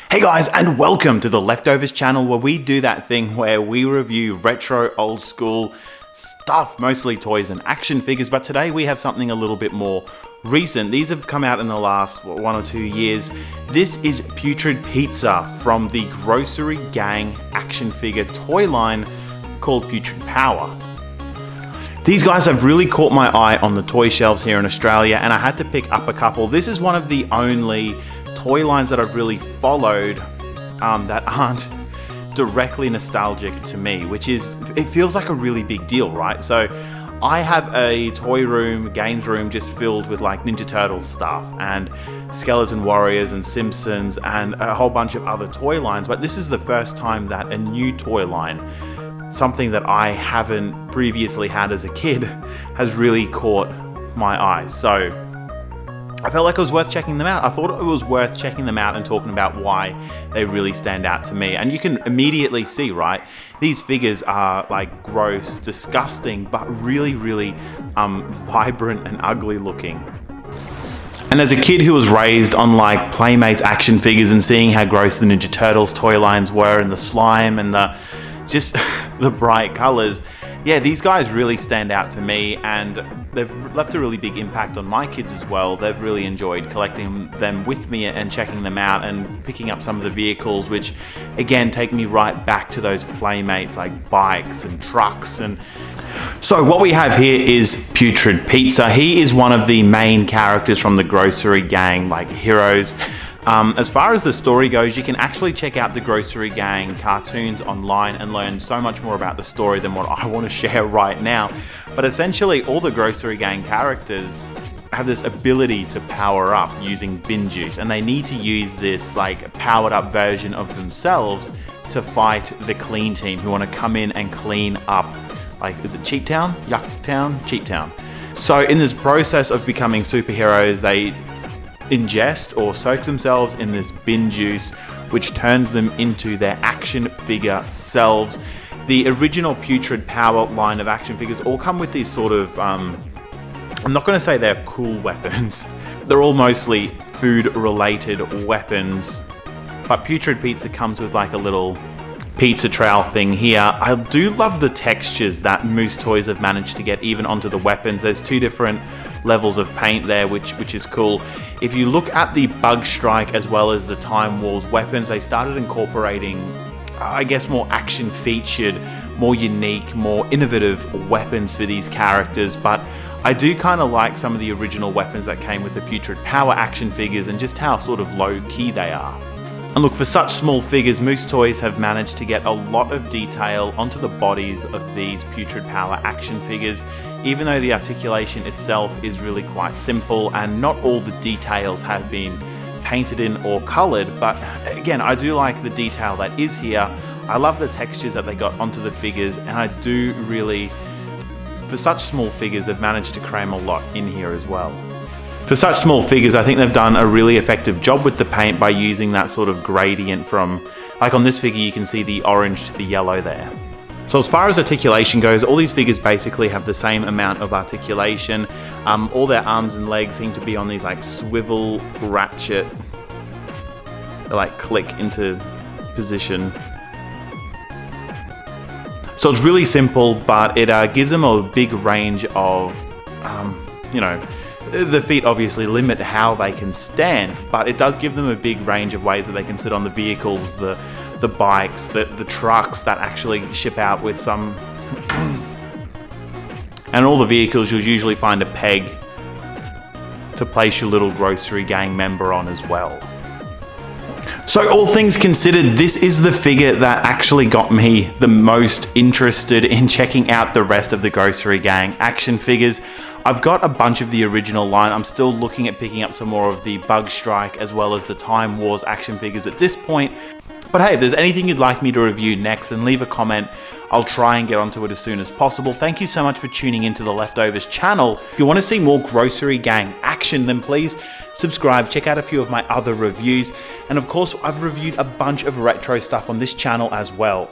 Hey guys, and welcome to the Leftovers channel, where we do that thing where we review retro, old school stuff, mostly toys and action figures, but today we have something a little bit more recent. These have come out in the last 1 or 2 years. This is Putrid Pizza from the Grossery Gang action figure toy line called Putrid Power. These guys have really caught my eye on the toy shelves here in Australia, and I had to pick up a couple. This is one of the only toy lines that I've really followed that aren't directly nostalgic to me, which is, it feels like a really big deal, right? So I have a toy room, games room just filled with like Ninja Turtles stuff and Skeleton Warriors and Simpsons and a whole bunch of other toy lines, but this is the first time that a new toy line, something that I haven't previously had as a kid, has really caught my eye. So I felt like it was worth checking them out. I thought it was worth checking them out and talking about why they really stand out to me. And you can immediately see, right? These figures are like gross, disgusting, but really, really vibrant and ugly looking. And as a kid who was raised on like Playmates action figures and seeing how gross the Ninja Turtles toy lines were and the slime and the just the bright colors, yeah, these guys really stand out to me, and they've left a really big impact on my kids as well. They've really enjoyed collecting them with me and checking them out and picking up some of the vehicles, which again take me right back to those Playmates like bikes and trucks. And so what we have here is Putrid Pizza. He is one of the main characters from the Grossery Gang, like heroes. As far as the story goes, you can actually check out the Grossery Gang cartoons online and learn so much more about the story than what I want to share right now. But essentially, all the Grossery Gang characters have this ability to power up using bin juice, and they need to use this like powered up version of themselves to fight the clean team, who want to come in and clean up, like, is it Cheap Town? Yuck Town? Cheap Town. So in this process of becoming superheroes, they ingest or soak themselves in this bin juice, which turns them into their action figure selves. The original Putrid Power line of action figures all come with these sort of, I'm not going to say they're cool weapons. They're all mostly food related weapons, but Putrid Pizza comes with like a little pizza trowel thing here. I do love the textures that Moose Toys have managed to get even onto the weapons. There's 2 different levels of paint there, which is cool. If you look at the Bug Strike as well as the Time Wars weapons, they started incorporating, I guess, more action featured, more unique, more innovative weapons for these characters. But I do kind of like some of the original weapons that came with the Putrid Power action figures and just how sort of low key they are. And look, for such small figures, Moose Toys have managed to get a lot of detail onto the bodies of these Putrid Power action figures, even though the articulation itself is really quite simple and not all the details have been painted in or colored. But again, I do like the detail that is here. I love the textures that they got onto the figures, and I do really, for such small figures, they've managed to cram a lot in here as well. For such small figures, I think they've done a really effective job with the paint by using that sort of gradient from, like on this figure you can see the orange to the yellow there. So as far as articulation goes, all these figures basically have the same amount of articulation. All their arms and legs seem to be on these like swivel ratchet, they like click into position. So it's really simple, but it gives them a big range of, you know, the feet obviously limit how they can stand, but it does give them a big range of ways that they can sit on the vehicles, the bikes, the trucks that actually ship out with some. And all the vehicles you'll usually find a peg to place your little Grossery Gang member on as well. So all things considered, this is the figure that actually got me the most interested in checking out the rest of the Grossery Gang action figures. I've got a bunch of the original line. I'm still looking at picking up some more of the Bug Strike as well as the Time Wars action figures at this point. But hey, if there's anything you'd like me to review next, then leave a comment. I'll try and get onto it as soon as possible. Thank you so much for tuning into the Leftovers channel. If you want to see more Grossery Gang action, then please subscribe, check out a few of my other reviews, and of course I've reviewed a bunch of retro stuff on this channel as well.